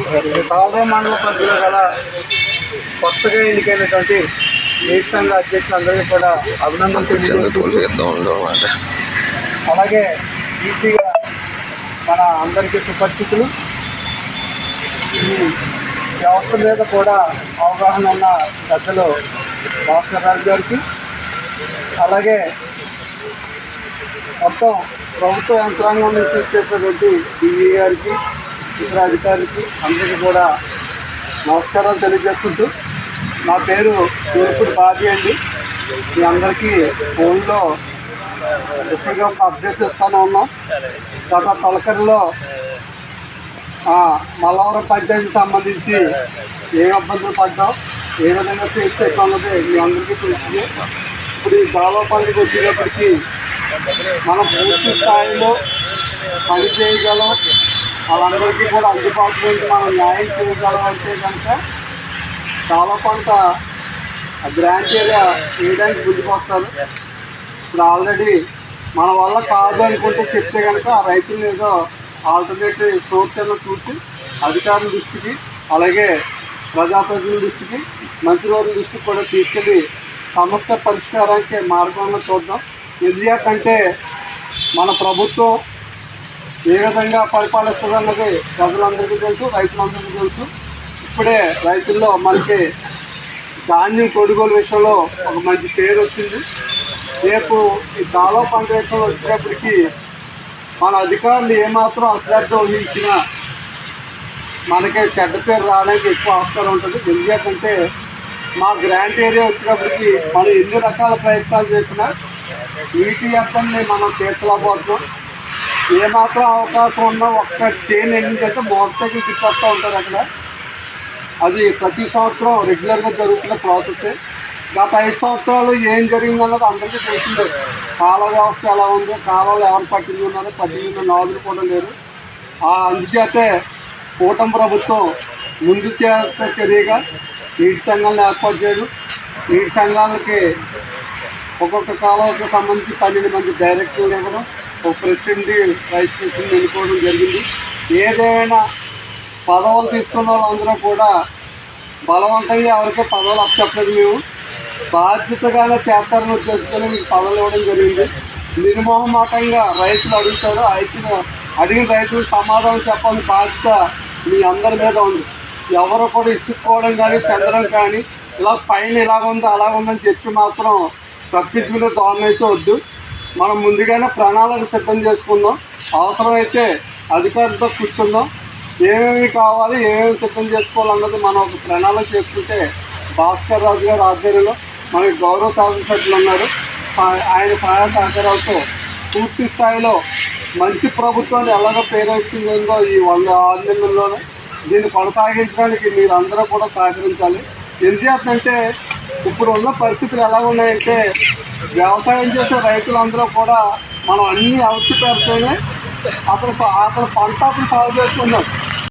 తాళరేవు మండల పరిధిలో గల కొత్తగా ఎన్నికైనటువంటి నీటి సంఘ అధ్యక్షులందరికీ కూడా అభినందనలు తెలియజేస్తూ, అలాగే ఈసీగా మన అందరికీ సుపరిచితులు, ఈ వ్యవస్థ మీద కూడా అవగాహన ఉన్న పెద్దలు భాస్కర్ రాజు గారికి, అలాగే మొత్తం ప్రభుత్వ యంత్రాంగం నుంచి చేసేటువంటి డిఈ గారికి, ఇతర అధికారులకి అందరికీ కూడా నమస్కారాలు తెలియజేసుకుంటూ, నా పేరు తూర్పుడు బాబీ అండి. మీ అందరికీ ఫోన్లో ఎక్కువగా అప్డేట్స్ ఇస్తూనే ఉన్నాం. గత తొలకరిలో మల్లవరం పంచాయతీకి సంబంధించి ఏ ఇబ్బందులు పడ్డాం, ఏ విధంగా చేస్తే అన్నది మీ అందరికీ తెలిసింది. ఇప్పుడు ఈ గాలో పనికి వచ్చేటప్పటికి మనం పూర్తి స్థాయిలో పని చేయగలం, వాళ్ళందరికీ కూడా అందుబాటులో మనం న్యాయం చేయగలం అంటే కనుక చాలా కొంత గ్రాంట్ ఏరియా వేయడానికి ముందుకు వస్తారు. ఇప్పుడు ఆల్రెడీ మన వల్ల కాదు అనుకుంటే చెప్తే కనుక ఆ రైతులు ఏదో ఆల్టర్నేటివ్ సోర్స్ ఏదో చూసి అధికారుల దృష్టికి, అలాగే ప్రజాప్రతినిధుల దృష్టికి, మంత్రివర్గ దృష్టికి కూడా తీసుకెళ్ళి సమస్య పరిష్కారానికి మార్గంలో చూద్దాం. ఎందుకంటే మన ప్రభుత్వం ఏ విధంగా పరిపాలిస్తుందన్నది ప్రజలందరికీ తెలుసు, రైతులందరికీ తెలుసు. ఇప్పుడే రైతుల్లో మనకి ధాన్యం కొనుగోలు విషయంలో ఒక మంచి పేరు వచ్చింది. రేపు ఈ కాలువ పంట విషయంలో వచ్చేటప్పటికి మన అధికారులు ఏమాత్రం అశ్రద్ధ వహించినా మనకి చెడ్డ పేరు రావడానికి ఎక్కువ ఆస్కారం ఉంటుంది. ఎందుకంటే మా గ్రాంట్ ఏరియా వచ్చినప్పటికీ మనం ఎన్ని రకాల ప్రయత్నాలు చేసినా నీటి ఎక్కడిని మనం తీర్చలేకపోతున్నాం. ఏమాత్రం అవకాశం ఉన్నా ఒక్క చైన్ ఏంటంటే మోటార్ సైకిల్ తిప్పేస్తూ ఉంటారు అక్కడ. అది ప్రతి సంవత్సరం రెగ్యులర్గా జరుగుతున్న ప్రాసెస్. గత 5 సంవత్సరాలు ఏం జరిగిందన్నది అందరికీ తెలిసిందే. కాలువ వ్యవస్థ ఎలా ఉందో, కాలువలు ఎవరు పట్టించున్నారో, పట్టించుకున్న నాదులు కూడా లేరు. అందుచేతే కూటమి ప్రభుత్వం ముందు చేసే చర్యగా నీటి సంఘాలను ఏర్పాటు చేయడం, నీటి సంఘాలకి ఒక్కొక్క కాలువకు సంబంధించి 12 మంది డైరెక్టర్లు ఇవ్వడం, ఒక ప్రెసిడెంట్, వైస్ ప్రెసిడెంట్ ఎన్నుకోవడం జరిగింది. ఏదైనా పదవులు తీసుకున్న వాళ్ళందరూ కూడా బలవంతంగా ఎవరికో పదవులు అప్పచెప్పలేదు. మేము బాధ్యతగానే చేస్తారని ఉద్దేశంతో మీకు పదవులు ఇవ్వడం జరిగింది. నిర్మోహమాటంగా రైతులు అడుగుతారు, అడిగిన రైతులు సమాధానం చెప్పాలని బాధ్యత మీ అందరి మీద ఉంది. ఎవరు కూడా ఇసుక్కోవడం కానీ, చెందడం కానీ, ఇలా పైన ఇలాగుంది అలాగుందని చెప్పి మాత్రం తప్పించుకునే ధోరణి అయితే వద్దు. మనం ముందుగానే ప్రణాళిక సిద్ధం చేసుకుందాం. అవసరమైతే అధికారులతో కూర్చుందాం. ఏమేమి కావాలి, ఏమేమి సిద్ధం చేసుకోవాలన్నది మనం ఒక ప్రణాళిక చేసుకుంటే భాస్కర్ రాజు గారి ఆధ్వర్యంలో మనకి గౌరవ శాసనసభ్యులు ఉన్నారు. ఆయన సహాయ సహకారాలతో పూర్తి స్థాయిలో మంచి ప్రభుత్వాన్ని ఎలాగో పేరు వచ్చిందో ఈ 106 నెలల్లోనే దీన్ని కొనసాగించడానికి మీరు అందరూ కూడా సహకరించాలి. ఎందుకంటే ఇప్పుడు ఉన్న పరిస్థితులు ఎలా ఉన్నాయంటే వ్యవసాయం చేసే రైతులందరూ కూడా మనం అన్నీ అవసరం పెడితేనే అతను పంట సాగు చేసుకున్నాం.